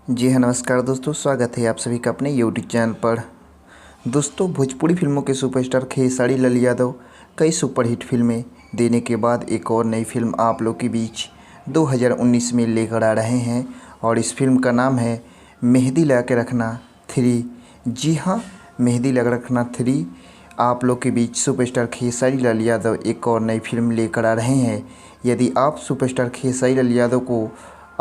जी हाँ, नमस्कार दोस्तों, स्वागत है आप सभी का अपने यूट्यूब चैनल पर। दोस्तों, भोजपुरी फिल्मों के सुपरस्टार खेसारी लाल यादव कई सुपरहिट फिल्में देने के बाद एक और नई फिल्म आप लोग के बीच 2019 में लेकर आ रहे हैं और इस फिल्म का नाम है मेहंदी लगा के रखना 3। जी हाँ, मेहंदी लगा रखना 3 आप लोग के बीच सुपरस्टार खेसारी लाल यादव एक और नई फिल्म लेकर आ रहे हैं। यदि आप सुपरस्टार खेसारी लाल यादव को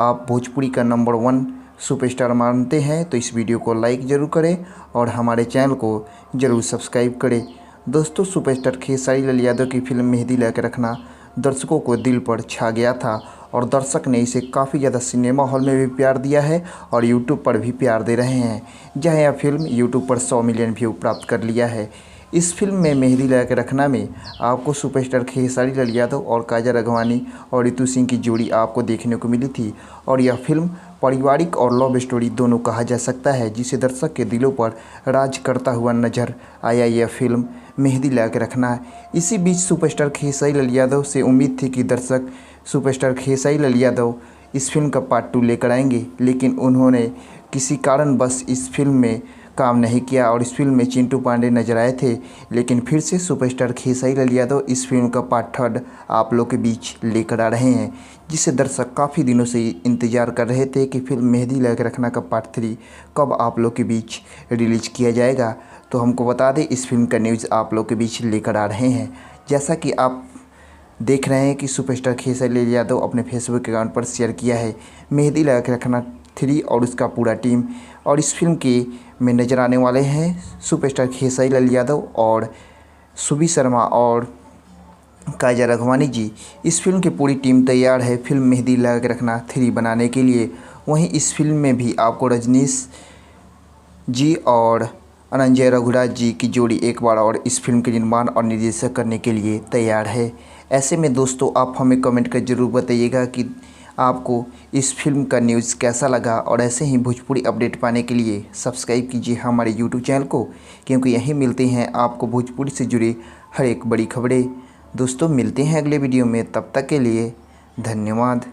आप भोजपुरी का नंबर 1 सुपरस्टार मानते हैं तो इस वीडियो को लाइक ज़रूर करें और हमारे चैनल को ज़रूर सब्सक्राइब करें। दोस्तों, सुपरस्टार खेसारी लाल यादव की फिल्म मेहंदी लगा के रखना दर्शकों को दिल पर छा गया था और दर्शक ने इसे काफ़ी ज़्यादा सिनेमा हॉल में भी प्यार दिया है और यूट्यूब पर भी प्यार दे रहे हैं, जहां यह फिल्म यूट्यूब पर 100 मिलियन व्यू प्राप्त कर लिया है। इस फिल्म में मेहंदी लगा के रखना में आपको सुपरस्टार खेसारी लाल यादव और काजल राघवानी और रितु सिंह की जोड़ी आपको देखने को मिली थी और यह फिल्म पारिवारिक और लव स्टोरी दोनों कहा जा सकता है, जिसे दर्शक के दिलों पर राज करता हुआ नजर आया यह फिल्म मेहंदी लगा के रखना। इसी बीच सुपरस्टार खेसारी लाल यादव से उम्मीद थी कि दर्शक सुपरस्टार खेसारी लाल यादव इस फिल्म का पार्ट 2 लेकर आएंगे, लेकिन उन्होंने किसी कारणवश इस फिल्म में काम नहीं किया और इस फिल्म में चिंटू पांडे नजर आए थे। लेकिन फिर से सुपरस्टार खेसारी लाल यादव इस फिल्म का पार्ट 3 आप लोग के बीच लेकर आ रहे हैं, जिसे दर्शक काफ़ी दिनों से इंतज़ार कर रहे थे कि फिल्म मेहंदी लगा के रखना का पार्ट 3 कब आप लोग के बीच रिलीज किया जाएगा। तो हमको बता दें, इस फिल्म का न्यूज़ आप लोग के बीच लेकर आ रहे हैं। जैसा कि आप देख रहे हैं कि सुपरस्टार खेसारी लाल यादव अपने फेसबुक अकाउंट पर शेयर किया है मेहंदी लगा के रखना 3 और उसका पूरा टीम, और इस फिल्म के में नज़र आने वाले हैं सुपरस्टार खेसारी लाल यादव और सुबी शर्मा और काजल राघवानी जी। इस फिल्म की पूरी टीम तैयार है फिल्म मेहंदी लगा के रखना 3 बनाने के लिए। वहीं इस फिल्म में भी आपको रजनीश जी और अनंजय रघुराज जी की जोड़ी एक बार और इस फिल्म के निर्माण और निर्देशन करने के लिए तैयार है। ऐसे में दोस्तों, आप हमें कमेंट कर ज़रूर बताइएगा कि आपको इस फिल्म का न्यूज़ कैसा लगा, और ऐसे ही भोजपुरी अपडेट पाने के लिए सब्सक्राइब कीजिए हमारे यूट्यूब चैनल को, क्योंकि यहीं मिलते हैं आपको भोजपुरी से जुड़ी हर एक बड़ी खबरें। दोस्तों, मिलते हैं अगले वीडियो में, तब तक के लिए धन्यवाद।